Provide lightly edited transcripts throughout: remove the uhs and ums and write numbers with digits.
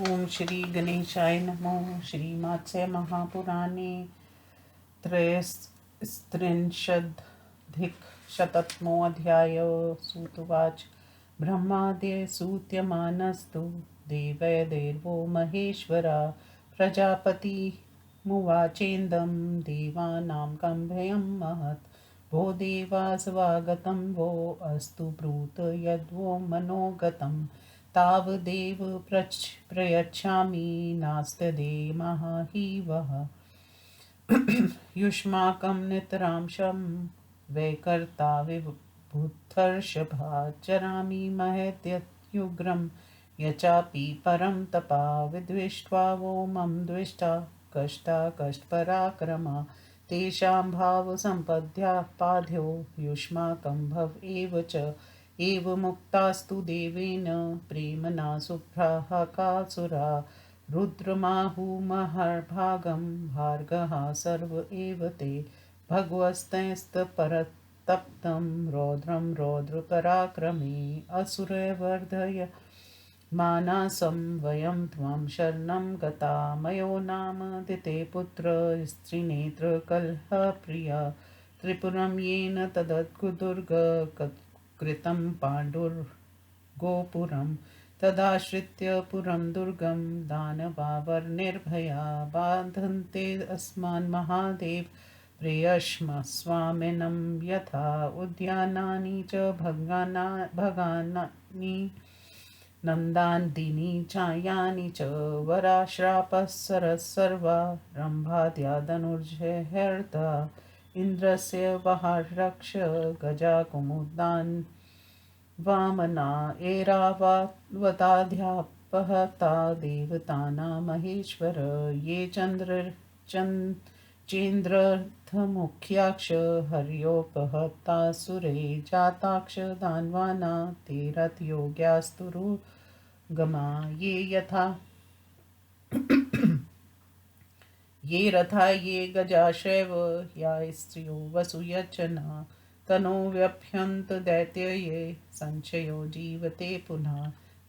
ओम श्री गणेशाय नमो। श्रीमात्स्य महापुराणे त्रयस्त्रिंशदधिकशततमोऽध्याय। सूतुवाच। ब्रह्मादय सूत्यमानस्तु देवैर्देवो महेश्वरा प्रजापतिमुवाचेदं देवानां कं भयं महत्। भो देवा स्वागतं वो अस्तु ब्रूत यद्वो मनोगतं। तावदेव प्रयच्छामि नास्त्यदे हि वः। युष्माकं नितरां शं वैकर्ता विबुधर्षभा चरामि महत्यत्युग्रं यचापि परं तपा विद्विष्ट्वा वो मम द्विष्टा कष्टा कष्टपराक्रमा तेषां भावसम्पद्या पाध्यो युष्माकं भव एव च एव मुक्तास्तु देवेन प्रेम्णा शुभ्राः कासुरा रुद्रमाहुमहर्भागं भार्गः सर्व एव ते भगवस्तैस्तपरतप्तं रौद्रं रौद्रपराक्रमे असुरवर्धय मानासं वयं त्वं शरणं गता मयो नाम दिते पुत्र स्त्रीनेत्रकलहप्रिया त्रिपुरं येन तदद्गुदुर्ग कृतं पाण्डुर्गोपुरम् तदाश्रित्य पुरं दुर्गं दानवावर्निर्भया बाधन्ते अस्मान् महादेव प्रियश्म स्वामिनं यथा उद्यानानि च भगानानि नन्दादीनि चायानि च वराश्रापः सरस्सर्वा रम्भाद्यादनुर्जयहर्ता इन्द्रस्य वहारक्ष गजा कुमुदान् वामना एरावताध्यापहता देवतानां महेश्वर ये चेन्द्रर्थमुख्याक्ष हर्योपहतासुरे जाताक्ष दानवाना ते रथयोग्यास्तुरुगमा ये रथा ये गजाश्रैव या स्त्रियो वसुयचना तनो व्यभ्यन्त दैत्ये संशयो जीवते पुनः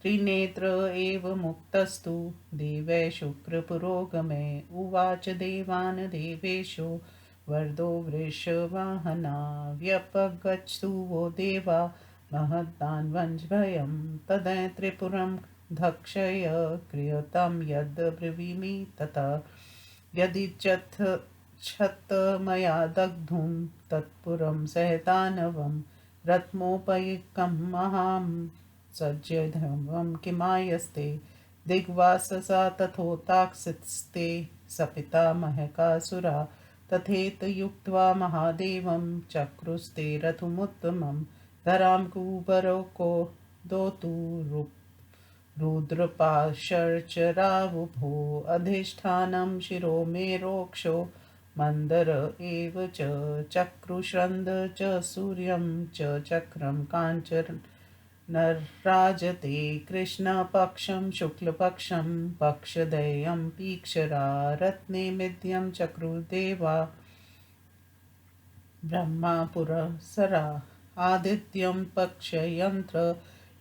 त्रिनेत्र एव मुक्तस्तु देवै शुक्रपुरोगमे उवाच देवान् देवेशो वरदो वृषवाहना व्यपगच्छतु वो देवा महद्दानवञ्जभयं तदै त्रिपुरं धक्षय क्रियतं यद् ब्रवीमि तथा यदिच्छत् मया दग्धुं तत्पुरं सहितानवं रथमोपैकं महां सज्जधर्मं किमायस्ते दिग्वाससा तथोताक्षिस्ते सपिता महकासुरा तथेतयुक्त्वा महादेवं चक्रुस्ते रथमुत्तमं धरां कुबरोको दोतु रुद्रपाशर्चरावुभो अधिष्ठानं शिरो मे रोक्षो मन्दर एव च चक्रुश्रन्द च सूर्यं च चक्रं काञ्चनराजते कृष्णपक्षं शुक्लपक्षं पक्षद्वयं पीक्षरा रत्ने मिथ्यं चक्रुदेवा ब्रह्मापुरसरा आदित्यं पक्षयन्त्र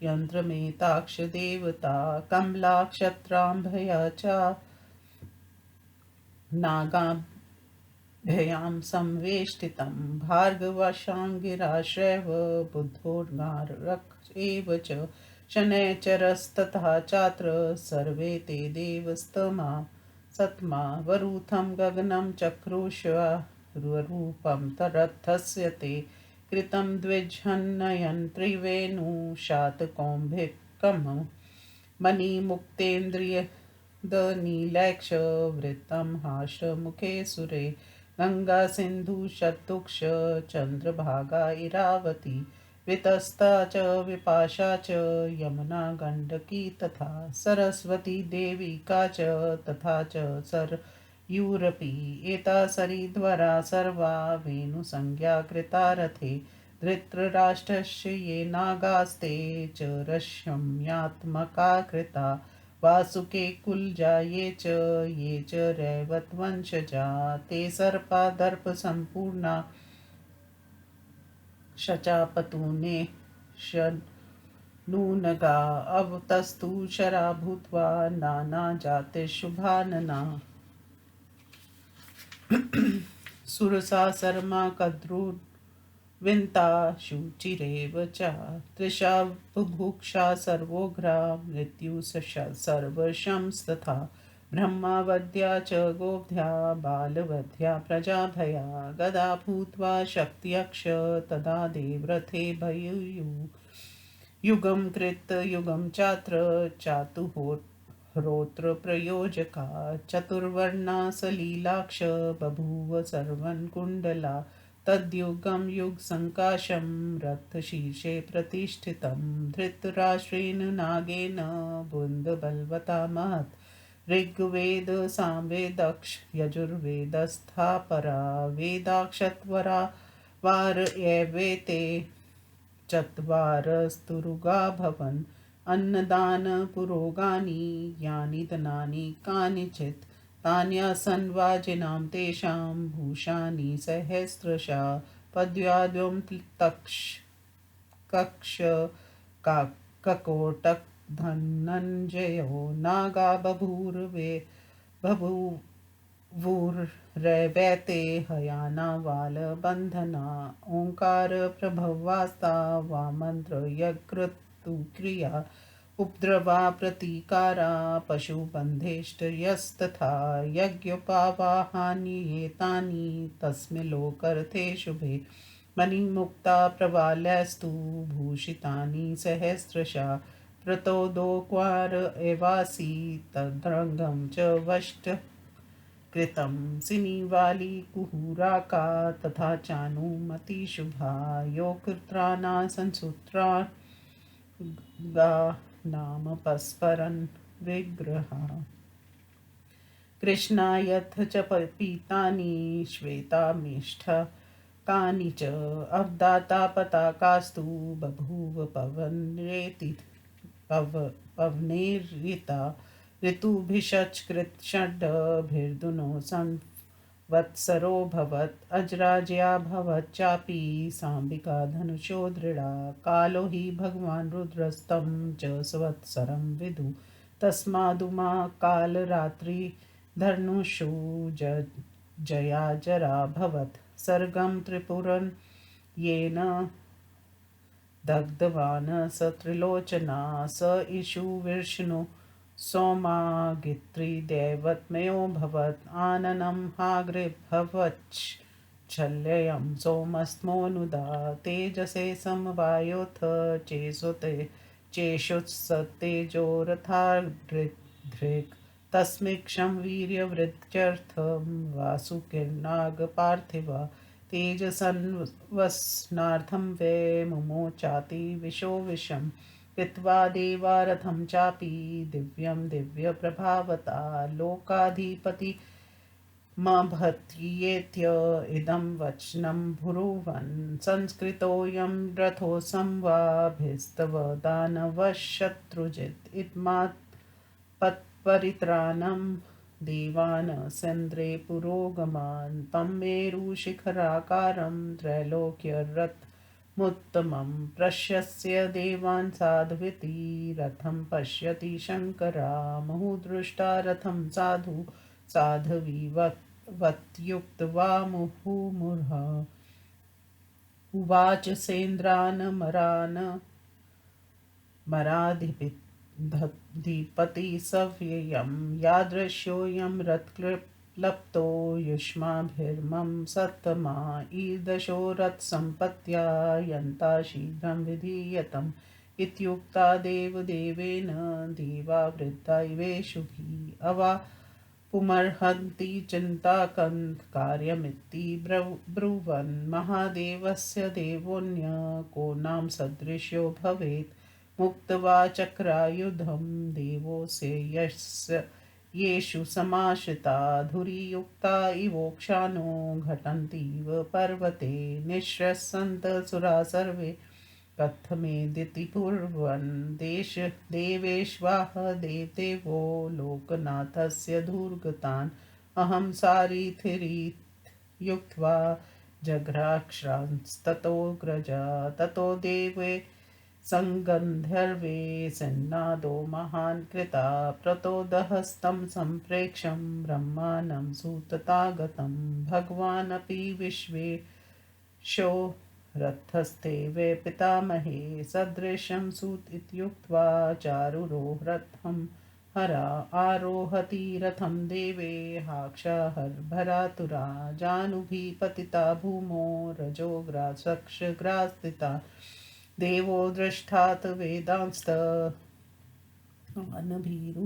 यन्त्रमेताक्ष देवता कमलाक्षत्राम्भया च नागाभ्यां संवेष्टितं भार्गवशाङ्गिराश्रैव बुद्धोर्गारक एव च शनैश्चरस्तथा चात्र सर्वे ते देवस्तमा सत्मा वरूथं गगनं चक्रुष्वरूपं तरथस्य ते कृतं द्विजन्नयन् त्रिवेणुशातकौम्भिकं मणिमुक्तेन्द्रियदनीलैक्षवृत्तं हासमुखे सुरे गङ्गासिन्धुशतुक्ष चन्द्रभागा इरावती वितस्ता च विपाशा च यमुना गण्डकी तथा सरस्वती देविका च तथा च सरयूरपि एता सरिद्वरा सर्वा वेणुसंज्ञा कृता रथे धृतराष्ट्रस्य ये नागास्ते च रश्म्यात्मका कृता वासुके कुलजा ये च रैवतवंशजा ते सर्पा दर्पसम्पूर्णा शचापतूने नूनगा अवतस्तु शरा भूत्वा नानाजातिशुभानना सुरसा शर्मा कद्रुविन्ता शुचिरेव च तृषा बुभुक्षा सर्वोग्रा मृत्युः सर्वशंस्तथा ब्रह्मावद्या च गोब्ध्या बालवध्या प्रजाभया गदा भूत्वा शक्त्यक्ष तदा देवरथे भयूयुः युगं कृत युगं चात्र चातुहोत्र प्रयोजका चतुर्वर्णा सलीलाक्ष बभूव सर्वन् कुण्डला तद्युगं युगसङ्काशं रथशीर्षे प्रतिष्ठितं धृतराष्ट्रेण नागेन बुन्दबलवता महत् ऋग्वेद सामवेदक्ष यजुर्वेदस्थापरा वेदाक्षत्वरा वार एवेते चत्वारस्तुरुगा भवन् अन्नदानपुरोगानि यानि धनानि कानिचित् तान्यासन् वाजिनां तेषां भूषाणि सहस्रशा पद्याद्वं तक्ष कक्ष ककोटक धनञ्जयो नागा बभूवुर्रवैते हयाना वालबन्धना ओङ्कार प्रभवास्ता वामन्त्र यकृतुक्रिया उपद्रवा प्रतीकारा पशुबन्धेष्टयस्तथा यज्ञोपवाहान्येतानि तस्मिल्लोकर्थे शुभे मणिमुक्ता प्रवालैस्तु भूषितानि सहस्रशा प्रतोदोक्वार एवासि तद्रङ्गं च वष्ट कृतं सिनीवाली कुहूराका तथा चानुमतिशुभा योकृत्राणा संसूत्रा गा नाम पस्परन् विग्रहा कृष्णा यथ च पीतानि श्वेतामिष्ठ कानि च अवदाता पताकास्तु बभूव पवनेरिता ऋतुभिषच्कृतषड्भिर्दुनो संवत्सरोऽभवत् अजराज्याभवच्चापि साम्बिका धनुषो दृढा कालो हि भगवान् रुद्रस्तं च संवत्सरं विदु तस्मादुमा कालरात्रिधनुषु जया जराभवत् सर्गं त्रिपुरं येन दग्धवान् स त्रिलोचना स इषुविष्णु सोमागित्रिदैवतमयोऽभवत् आननं हाग्रेभवच्छल्यं सोमस्त्मोऽनुदा तेजसे समवायोऽथ चेषुत्सतेजोरथादृक् तस्मिक्षं वीर्यवृद्ध्यर्थं वासुकिर्नागपार्थिवा तेजसन्वसनार्थं वै मुमोचाति विशो विषं कृत्वा देवारथं चापि दिव्यं दिव्यप्रभावता लोकाधिपतिमभत्येत्य इदं वचनं ब्रुवन् संस्कृतोऽयं रथोऽसं वाभिस्तव दानवशत्रुजित् इत्मात्पत्परित्राणं देवान् सेन्द्रे पुरोगमान् तं मेरुशिखराकारं त्रैलोक्यरथमुत्तमं प्रशस्य देवान् साध्विति रथं पश्यति शङ्करा मुहुर्दृष्टा रथं साधु साध्वीवत्युक्त्वा मुहुर्मुहुः उवाच सेन्द्रान् मराधिपति सव्ययं यादृश्योऽयं रथक्लप्तो युष्माभिर्मम सत्तमा ईदृशो रथसम्पत्त्या यन्ता शीघ्रं विधीयतम् इत्युक्ता देवदेवेन देवा वृद्धावेषुभिः अवा पुमर्हन्ति चिन्ताकन्द कार्यमिति ब्रुवन् महादेवस्य देवोऽन्य को नाम सदृशो भवेत् मुक्त्वा चक्रायुधं देवोऽस्य यस्य येषु समाश्रिता धुरीयुक्ता इवोक्षानो घटन्तीव पर्वते निःश्रसन्तः सुरा सर्वे कथमेदिति कुर्वन् देवेश्वाह देवदेवो लोकनाथस्य दुर्गतान् अहं सारथिरीत्युक्त्वा जघ्राक्षांस्ततो ग्रजा ततो देवे संगन्धर्वे सन्नादो महान् कृता प्रतोदहस्तं सम्प्रेक्षं ब्रह्माणं सुततागतं भगवानपि विश्वेशो रथस्थे वे पितामहे सदृशं सुत इत्युक्त्वा चारुरोहरथं हरा आरोहति रथं देवे हाक्षाहर्भरातुरा जानुभि पतिता भूमो रजोग्रासक्षग्रास्थिता देवो दृष्टात् वेदांस्त अनभीरु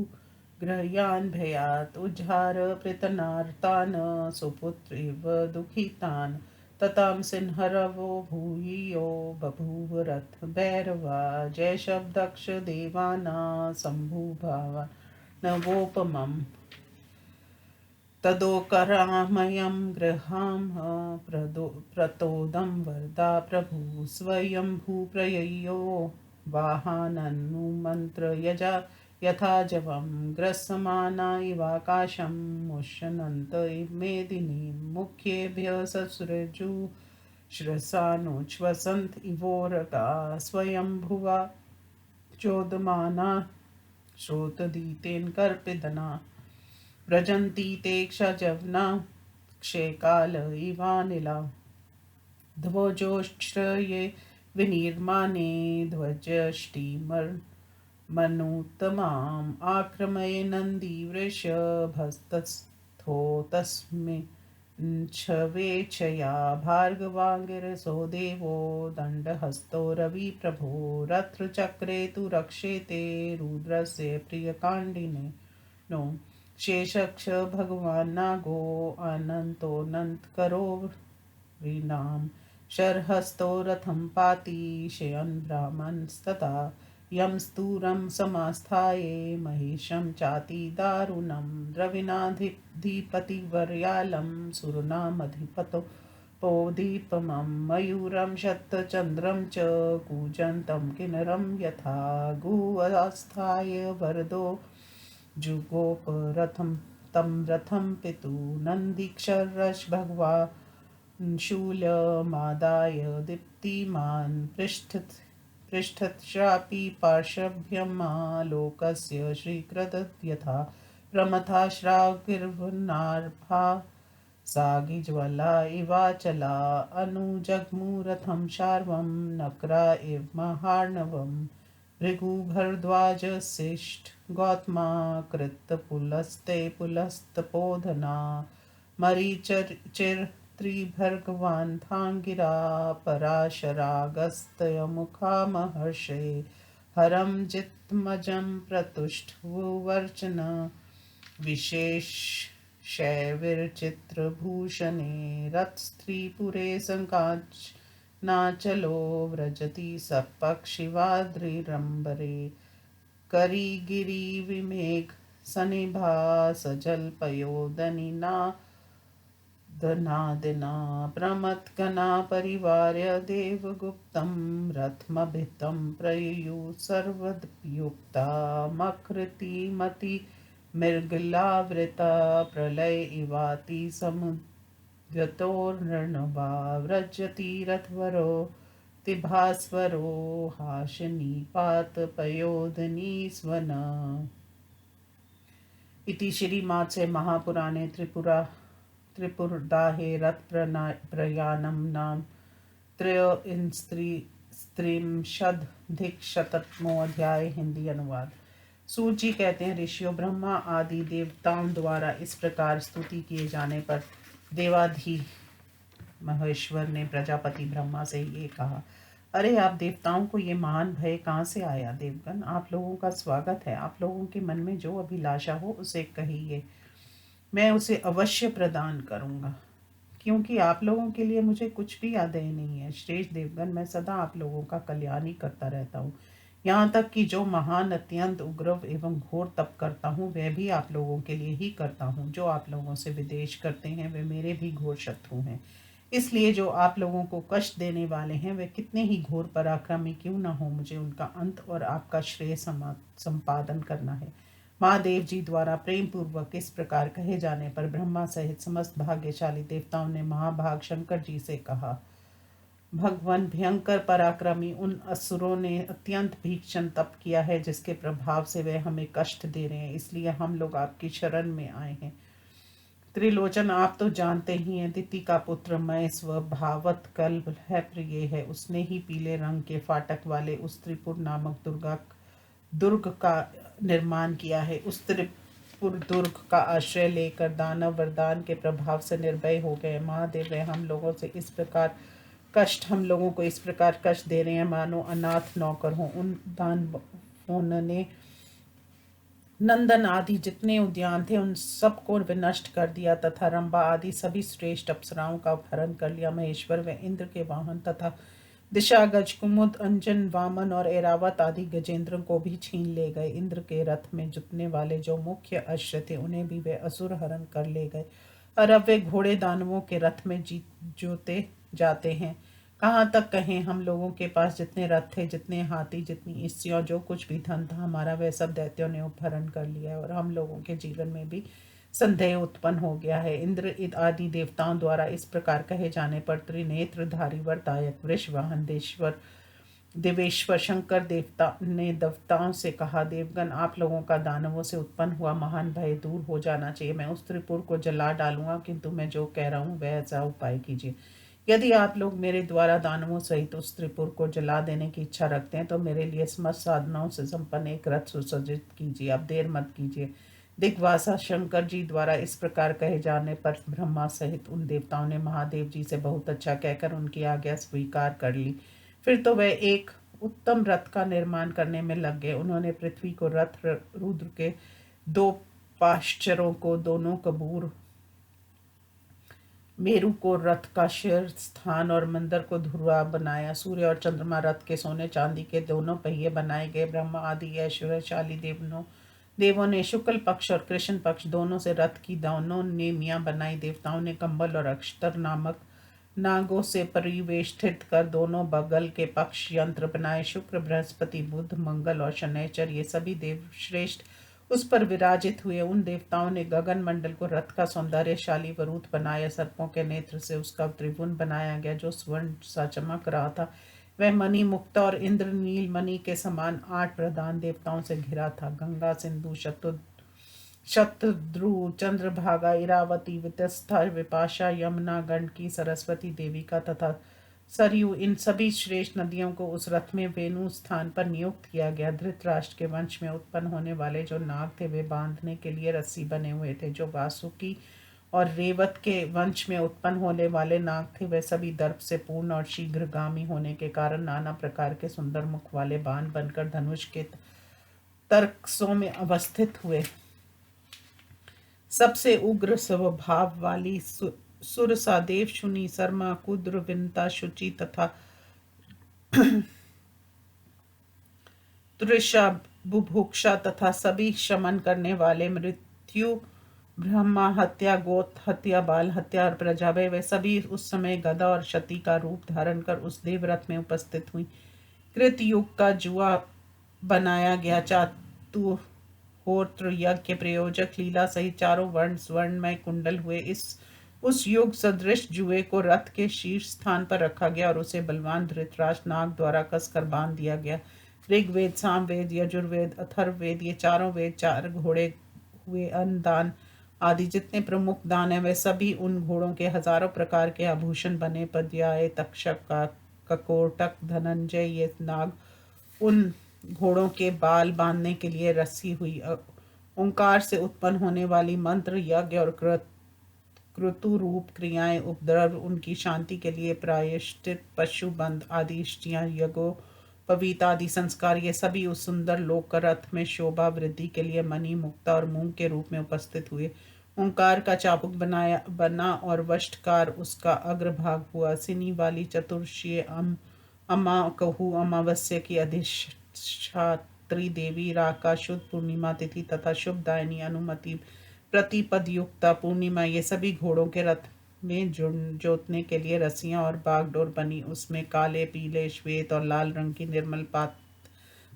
गृह्यान् भयात् उज्झार पृतनार्तान् सुपुत्रीव दुःखितान् ततां सिंहरवो भूयियो बभूव रथ भैरवा जय शब्दक्ष देवाना सम्भुभावा नवोपमम् तदोकरामयं गृहां प्रतोदं वरदा प्रभु स्वयंभू प्रययो वाहाननुमन्त्र यजा यथा जवं ग्रसमाना इवाकाशं मुष्यन्त मेदिनीं मुख्येभ्यः ससृजु श्रसानुच्छ्वसन्त इवोरगा स्वयंभुवा चोदमाना श्रोतदीतेन कर्पिदना व्रजन्ति ते क्षजवना क्षेकाल इवानिला ध्वजोश्रये विनिर्माणे ध्वजष्टिमनुत्तमाम् आक्रमये नन्दी वृषभस्तस्थो तस्मिन् छवेच्छया भार्गवाङ्गिरसो देवो दण्डहस्तो रविप्रभो रथचक्रे तु रक्षेते रुद्रस्य प्रियकाण्डिने नो शेषक्ष भगवान् नागो अनन्तोऽनन्त करो रीणाम शरहस्तो रथं पाति शयन् ब्राह्मणस्तथा यं स्तूरं समास्थाये महिषं चाति दारुणं द्रविणाधिपतिवर्यालं सुरनामधिपतो पोदीपमं मयूरं शतचन्द्रं च कूजन्तं किन्नरं यथा गुआस्थाय वरदो जुगोपरथं तं रथं पितु नन्दीक्षरश भगवान् शूलमादाय दीप्तिमान् पृष्ठतश्चापि पार्श्वभ्यमालोकस्य श्रीकृत यथा प्रमथाश्रागिर्वन्नार्भा सागिज्वला इवाचला अनुजग्मुरथं शार्वं नक्रा इव महार्णवम् भृगुभरद्वाजशिष्ट गौतमा कृतपुलस्ते पुलस्तपोधना मरीचिरत्रिभर्गवान्थाङ्गिरा पराशरागस्त्यमुखा महर्षे हरं जित्मजं प्रतुष्टुवर्चन विशेषैर्विचित्रभूषणे रथस्त्रीपुरे सङ्काच नाचलो व्रजति सपक्षिवाद्रिरम्बरे करिगिरिविमेघ सनिभा सजल्पयोदनिना दनादिना प्रमथगणा परिवार्य देवगुप्तं रथमभितं प्रयुयुः सर्वदुपयुक्ता मकृतिमति मृगलावृता प्रलय इवाति समुद्यतोर्णवा व्रजति रथवरो तिभास्वरो हाशनीपातपयोधनीस्वन इति श्रीमात्से महापुराणे त्रिपुरदाहे रथप्रयाणं नाम त्रयोविंशत्यधिकशततमो अध्याय। हिंदी अनुवाद। सूत जी कहते हैं, ऋषियों ब्रह्मा आदि देवताओं द्वारा इस प्रकार स्तुति किए जाने पर देवाधि महेश्वर ने प्रजापति ब्रह्मा से ये कहा, अरे आप देवताओं को ये महान भय कहाँ से आया? देवगण, आप लोगों का स्वागत है। आप लोगों के मन में जो अभिलाषा हो उसे कहिए, मैं उसे अवश्य प्रदान करूँगा, क्योंकि आप लोगों के लिए मुझे कुछ भी आदेय नहीं है। श्रेष्ठ देवगण, मैं सदा आप लोगों का कल्याण ही करता रहता हूँ। यहाँ तक कि जो महान अत्यंत उग्र एवं घोर तप करता हूँ वह भी आप लोगों के लिए ही करता हूँ। जो आप लोगों से विदेश करते हैं वे मेरे भी घोर शत्रु हैं। इसलिए जो आप लोगों को कष्ट देने वाले हैं वे कितने ही घोर पराक्रमी क्यों न हो, मुझे उनका अंत और आपका श्रेय संपादन करना है। महादेव जी द्वारा प्रेम पूर्वक इस प्रकार कहे जाने पर ब्रह्मा सहित समस्त भाग्यशाली देवताओं ने महाभाग शंकर जी से कहा, भगवान भयंकर पराक्रमी उन असुरों ने अत्यंत भीषण तप किया है जिसके प्रभाव से वे हमें कष्ट दे रहे हैं, इसलिए हम लोग आपकी शरण में आए हैं। त्रिलोचन, आप तो जानते ही हैं, दिति का पुत्र मैं स्वभावत कल्प है, प्रिय है। उसने ही पीले रंग के फाटक वाले उस त्रिपुर नामक दुर्ग का निर्माण किया है। उस त्रिपुर दुर्ग का आश्रय लेकर दानव वरदान के प्रभाव से निर्भय हो गए। महादेव, वे हम लोगों को इस प्रकार कष्ट दे रहे हैं मानो अनाथ नौकर हों। उन दानवों ने नंदन आदि जितने उद्यान थे उन सबको विनष्ट कर दिया तथा रंभा आदि सभी श्रेष्ठ अप्सराओं का अपहरण कर लिया। महेश्वर व इंद्र के वाहन तथा दिशागज कुमुद अंजन वामन और एरावत आदि गजेंद्र को भी छीन ले गए। इंद्र के रथ में जुतने वाले जो मुख्य अश्व थे उन्हें भी वे असुर हरण कर ले गए। और अब वे घोड़े दानवों के रथ में जोते जाते हैं। कहाँ तक कहें, हम लोगों के पास जितने रथ थे, जितने हाथी, जितनी स्त्रियां, जो कुछ भी धन था हमारा, वह सब दैत्यों ने अपहरण कर लिया है और हम लोगों के जीवन में भी संदेह उत्पन्न हो गया है। इंद्र आदि देवताओं द्वारा इस प्रकार कहे जाने पर त्रिनेत्रधारी वरदायक वृषवाहन देवेश्वर शंकर देवता ने देवताओं से कहा, देवगण, आप लोगों का दानवों से उत्पन्न हुआ महान भय दूर हो जाना चाहिए। मैं उस त्रिपुर को जला डालूंगा, किंतु मैं जो कह रहा हूँ वह ऐसा उपाय कीजिए। यदि आप लोग मेरे द्वारा दानवों सहित उस त्रिपुर को जला देने की इच्छा रखते हैं तो मेरे लिए समस्त साधनाओं से संपन्न एक रथ सुसज्जित कीजिए। अब देर मत कीजिए। दिग्वासा शंकर जी द्वारा इस प्रकार कहे जाने पर ब्रह्मा सहित उन देवताओं ने महादेव जी से बहुत अच्छा कहकर उनकी आज्ञा स्वीकार कर ली। फिर तो वह एक उत्तम रथ का निर्माण करने में लग गए। उन्होंने पृथ्वी को रथ, रुद्र के दो पाश्चरों को दोनों कबूर, मेरु को रथ का शीर्ष स्थान और मंदिर को ध्रुवा बनाया। सूर्य और चंद्रमा रथ के सोने चांदी के दोनों पहिए बनाए गए। ब्रह्मा आदि ऐश्वर्यशाली देवों ने शुक्ल पक्ष और कृष्ण पक्ष दोनों से रथ की दोनों नेमियां बनाई। देवताओं ने कंबल और अक्षतर नामक नागों से परिवेष्टित कर दोनों बगल के पक्ष यंत्र बनाए। शुक्र, बृहस्पति, बुध, मंगल और शनैचर ये सभी देव श्रेष्ठ उस पर विराजित हुए। उन देवताओं ने गगन मंडल को रथ का सौंदर्यशाली वरूथ बनाया। सर्पों के नेत्र से उसका त्रिभुवन बनाया गया जो स्वर्ण सा चमक रहा था। वह मणि मुक्ता और इंद्र नील मणि के समान 8 प्रधान देवताओं से घिरा था। गंगा, सिंधु, शतद्रु, चंद्रभागा, इरावती, वितस्था, विपाशा, यमुना, गंडकी, सरस्वती देवी का तथा सरयू, इन सभी श्रेष्ठ नदियों को उस रथ में वेणु स्थान पर नियुक्त किया गया। धृतराष्ट्र के वंश में उत्पन्न होने वाले जो नाग थे वे बांधने के लिए रस्सी बने हुए थे। जो वासुकी और रेवत के वंश में उत्पन्न होने वाले नाग थे वे सभी दर्प से पूर्ण और शीघ्रगामी होने के कारण नाना प्रकार के सुंदर मुख वाले बाण बनकर धनुष के तर्कसों में अवस्थित हुए। सबसे उग्र स्वभाव वाली सुरसा, देवशुनी, शर्मा, कुद्र, विनता, शुचि तथा तृषा, बुभुक्षा तथा सभी शमन करने वाले, मृत्यु, ब्रह्मा हत्या, गोत हत्या, बाल हत्या और प्रजाभय, वे सभी उस समय गदा और शती का रूप धारण कर उस देवरथ में उपस्थित हुई। कृत युग का जुआ बनाया गया। चातुहोत्र यज्ञ के प्रयोजक लीला सहित चारों वर्ण स्वर्णमय कुंडल हुए। उस युग सदृश जुए को रथ के शीर्ष स्थान पर रखा गया और उसे बलवान धृतराष्ट्र नाग द्वारा कसकर बांध दिया गया। ऋग्वेद, सामवेद, यजुर्वेद, अथर्ववेद ये चारों वेद, 4 घोड़े हुए, अन्न दान आदि जितने प्रमुख दान है वे सभी उन घोड़ों के हजारों प्रकार के आभूषण बने। पद्याय, तक्षक, ककोटक, धनंजय ये नाग उन घोड़ों के बाल बांधने के लिए रस्सी हुई। ओंकार से उत्पन्न होने वाली मंत्र, यज्ञ और क्रतु रूप क्रियाएं, उपद्रव, उनकी शांति के लिए प्रायश्चित, पशुबंध आदि इष्टियां, यज्ञों, पविता आदि संस्कार ये सभी उस सुंदर लोक रथ में शोभा वृद्धि के लिए मणि, मुक्ता और मूंग के रूप में उपस्थित हुए। ओंकार का चाबुक बना और वष्टकार उसका अग्रभाग हुआ। सिनी वाली चतुर्षीय अमा कहू अमावस्या की अधिष्ठात्री देवी, राका, शुद्ध पूर्णिमा तिथि तथा शुभदायिनी, अनुमति, प्रतिपद युक्ता, पूर्णिमा ये सभी घोड़ों के रथ में जोतने के लिए रस्सियां और बागडोर बनी। उसमें काले, पीले, श्वेत और लाल रंग की निर्मल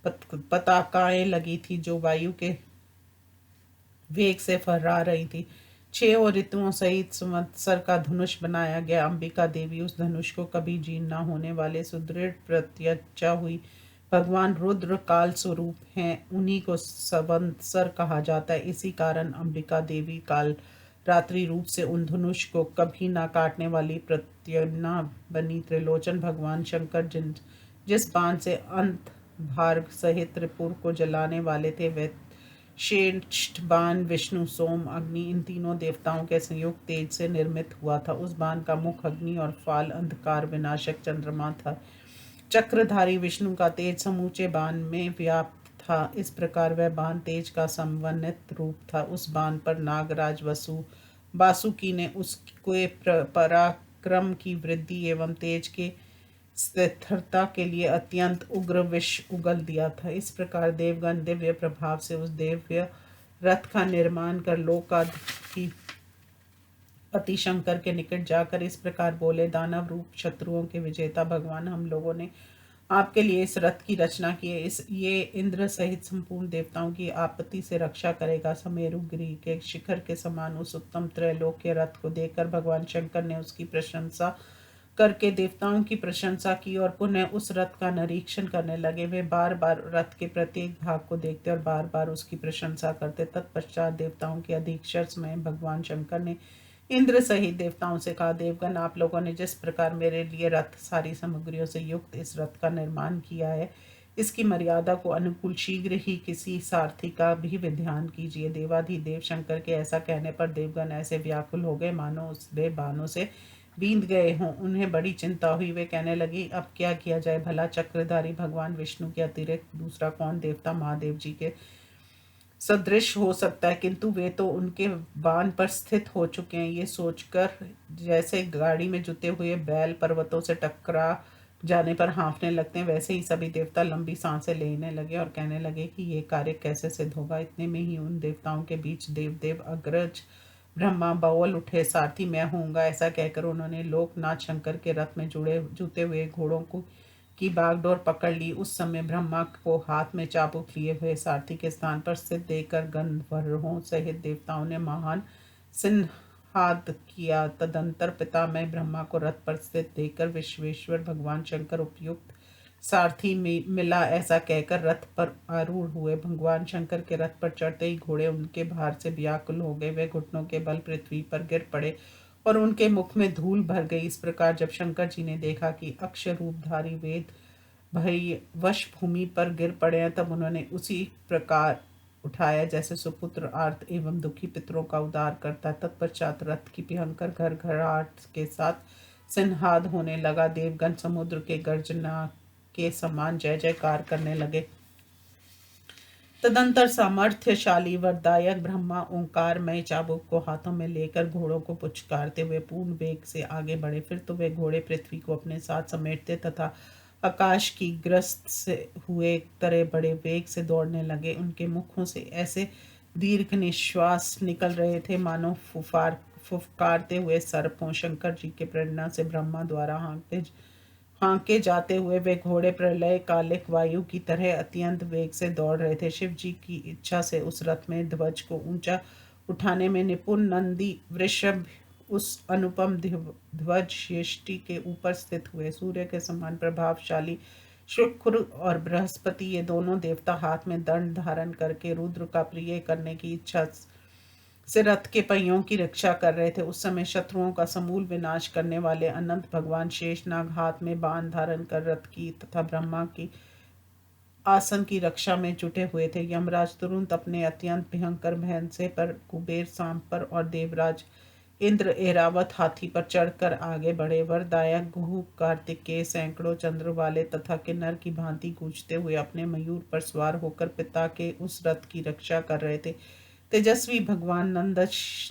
पताकाएं लगी थी जो वायु के वेग से फहरा रही थी। 6 और ऋतुओं सहित संवत्सर का धनुष बनाया गया। अंबिका देवी उस धनुष को कभी जीर्ण न होने वाले सुदृढ़ प्रत्यक्षा हुई। भगवान रुद्र काल स्वरूप हैं, उन्हीं को संवत्सर कहा जाता है। इसी कारण अंबिका देवी काल रात्रि रूप से उन धनुष को कभी ना काटने वाली प्रत्यन्ना बनी। त्रिलोचन भगवान शंकर जिस बाण से अंत भार्ग सहित त्रिपुर को जलाने वाले थे, वह श्रेष्ठ बाण विष्णु, सोम, अग्नि इन तीनों देवताओं के संयुक्त तेज से निर्मित हुआ था। उस बाण का मुख अग्नि और फाल अंधकार विनाशक चंद्रमा था। चक्रधारी विष्णु का तेज समूचे बाण में व्याप्त था। इस प्रकार वह बाण तेज का समन्वित रूप था। उस बाण पर नागराज वासुकी ने उसके पराक्रम की वृद्धि एवं तेज के स्थिरता के लिए अत्यंत उग्र विष उगल दिया था। इस प्रकार देवगण दिव्य प्रभाव से उस दिव्य रथ का निर्माण कर लोकाधिपति शंकर के निकट जाकर इस प्रकार बोले, दानव रूप शत्रुओं के विजेता भगवान, हम लोगों ने आपके लिए इस रथ की रचना की है। ये इंद्र सहित संपूर्ण देवताओं की आपत्ति से रक्षा करेगा। समेरु गिरि के शिखर के समान उस उत्तम त्रैलोक के रथ को देखकर भगवान शंकर ने उसकी प्रशंसा करके देवताओं की प्रशंसा की और पुनः उस रथ का निरीक्षण करने लगे। वे बार बार रथ के प्रत्येक भाग को देखते और बार बार उसकी प्रशंसा करते। तत्पश्चात देवताओं के अधीक्षर में भगवान शंकर ने इंद्र सहित देवताओं से कहा, देवगण, आप लोगों ने जिस प्रकार मेरे लिए रथ सारी सामग्रियों से युक्त इस रथ का निर्माण किया है, इसकी मर्यादा को अनुकूल शीघ्र ही किसी सारथी का भी विधान कीजिए। देवाधिदेव शंकर के ऐसा कहने पर देवगण ऐसे व्याकुल हो गए मानो उसके बाणों से बींद गए हों। उन्हें बड़ी चिंता हुई। वे कहने लगी, अब क्या किया जाए भला? चक्रधारी भगवान विष्णु के अतिरिक्त दूसरा कौन देवता महादेव जी के सदृश हो सकता है? किंतु वे तो उनके बाण पर स्थित हो चुके हैं। ये सोचकर जैसे गाड़ी में जुते हुए बैल पर्वतों से टकरा जाने पर हाँफने लगते हैं, वैसे ही सभी देवता लंबी सांसें लेने लगे और कहने लगे कि ये कार्य कैसे सिद्ध होगा। इतने में ही उन देवताओं के बीच देवदेव अग्रज ब्रह्मा बोल उठे, सारथी मैं होऊंगा। ऐसा कहकर उन्होंने लोकनाथ शंकर के रथ में जुते हुए घोड़ों को की बागडोर पकड़ ली। उस समय ब्रह्मा को हाथ में चाबुक लिए हुए सारथी के स्थान पर स्थित देखकर गंधर्वों सहित देवताओं ने महान सिंहाद किया। तदंतर पितामह ब्रह्मा को रथ पर स्थित देखकर विश्वेश्वर भगवान शंकर उपयुक्त सारथी में मिला, ऐसा कहकर रथ पर आरूढ़ हुए। भगवान शंकर के रथ पर चढ़ते ही घोड़े उनके भार से व्याकुल हो गए। वे घुटनों के बल पृथ्वी पर गिर पड़े और उनके मुख में धूल भर गई। इस प्रकार जब शंकर जी ने देखा कि अक्षर रूपधारी वेद भई वश भूमि पर गिर पड़े हैं, तब उन्होंने उसी प्रकार उठाया जैसे सुपुत्र आर्त एवं दुखी पितरों का उद्धार करता है। तत्पश्चात रथ की भयंकर घर घराट के साथ सिंहाद होने लगा। देवगण समुद्र के गर्जना के समान जय जयकार करने लगे। तदंतर सामर्थ्यशाली वरदायक ब्रह्मा ओंकारमय चाबुक को हाथों में लेकर घोड़ों को पुचकारते हुए पूर्ण वेग से आगे बढ़े। फिर तो वे घोड़े पृथ्वी को अपने साथ समेटते तथा आकाश की ग्रस्त से हुए तरह बड़े वेग से दौड़ने लगे। उनके मुखों से ऐसे दीर्घ निश्वास निकल रहे थे मानो फुफकारते हुए सर्प हों। शंकर जी के प्रेरणा से ब्रह्मा द्वारा हाँके जाते हुए वे घोड़े प्रलय कालिक वायु की तरह अत्यंत वेग से दौड़ रहे थे। शिव जी की इच्छा से उस रथ में ध्वज को ऊंचा उठाने में निपुण नंदी वृषभ उस अनुपम ध्वज यष्टि के ऊपर स्थित हुए। सूर्य के समान प्रभावशाली शुक्र और बृहस्पति ये दोनों देवता हाथ में दंड धारण करके रुद्र का प्रिय करने की इच्छा से रथ के पहियों की रक्षा कर रहे थे। उस समय शत्रुओं का समूल विनाश करने वाले अनंत भगवान शेषनाग हाथ में बाण धारण कर रथ की तथा ब्रह्मा की आसन की रक्षा में जुटे हुए थे। यमराज तुरंत अपने अत्यंत भयंकर भैंसे पर, कुबेर सांप पर और देवराज इंद्र एरावत हाथी पर चढ़कर आगे बढ़े। वरदायक गुह कार्तिक के सैकड़ों चंद्र वाले तथा किन्नर की भांति गूंजते हुए अपने मयूर पर सवार होकर पिता के उस रथ की रक्षा कर रहे थे। तेजस्वी भगवान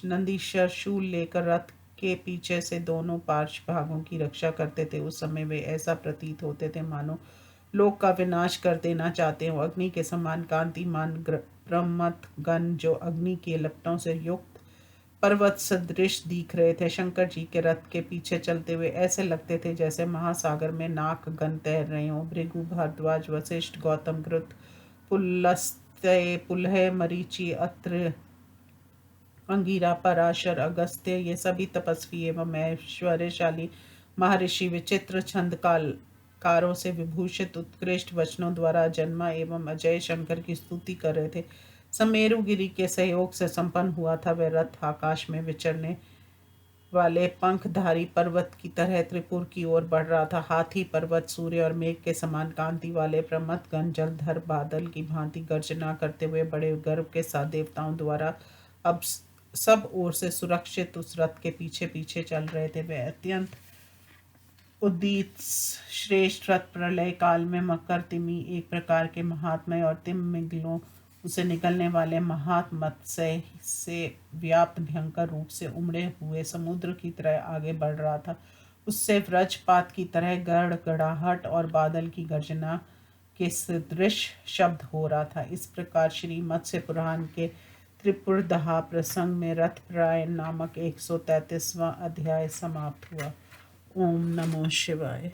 नंदीश्वर शूल लेकर रथ के पीछे से दोनों पार्श्व भागों की रक्षा करते थे। उस समय वे ऐसा प्रतीत होते थे मानो लोक का विनाश कर देना चाहते हो। अग्नि के समान कांतिमान ब्रह्मत गण जो अग्नि के लपटों से युक्त पर्वत सदृश दिख रहे थे, शंकर जी के रथ के पीछे चलते हुए ऐसे लगते थे जैसे महासागर में नाग गण तैर रहे हों। भृगु, भारद्वाज, वशिष्ठ, गौतम, कृत, पुलह, मरीचि, अत्र, अंगिरा, पराशर, अगस्त्य ये सभी तपस्वी एवं ऐश्वर्यशाली महर्षि विचित्र छंद कारों से विभूषित उत्कृष्ट वचनों द्वारा जन्मा एवं अजय शंकर की स्तुति कर रहे थे। समेरु गिरी के सहयोग से संपन्न हुआ था वह रथ आकाश में विचरने वाले पंखधारी पर्वत की तरह त्रिपुर की ओर बढ़ रहा था। हाथी पर्वत सूर्य और मेघ के समान कांति वाले प्रमथगण जलधर बादल की भांति गर्जना करते हुए बड़े गर्व के साथ देवताओं द्वारा अब सब ओर से सुरक्षित उस रथ के पीछे पीछे चल रहे थे। वे अत्यंत उद्दीत श्रेष्ठ रथ प्रलय काल में मकर तिमि एक प्रकार के महात्मय और तिमिंगलों उसे निकलने वाले महात्मत्स्य से व्याप्त भयंकर रूप से उमड़े हुए समुद्र की तरह आगे बढ़ रहा था। उससे वज्रपात की तरह गड़गड़ाहट और बादल की गर्जना के सदृश शब्द हो रहा था। इस प्रकार श्री मत्स्य पुराण के त्रिपुरदहा प्रसंग में रथ प्रायण नामक 133वां अध्याय समाप्त हुआ। ओम नमो शिवाय।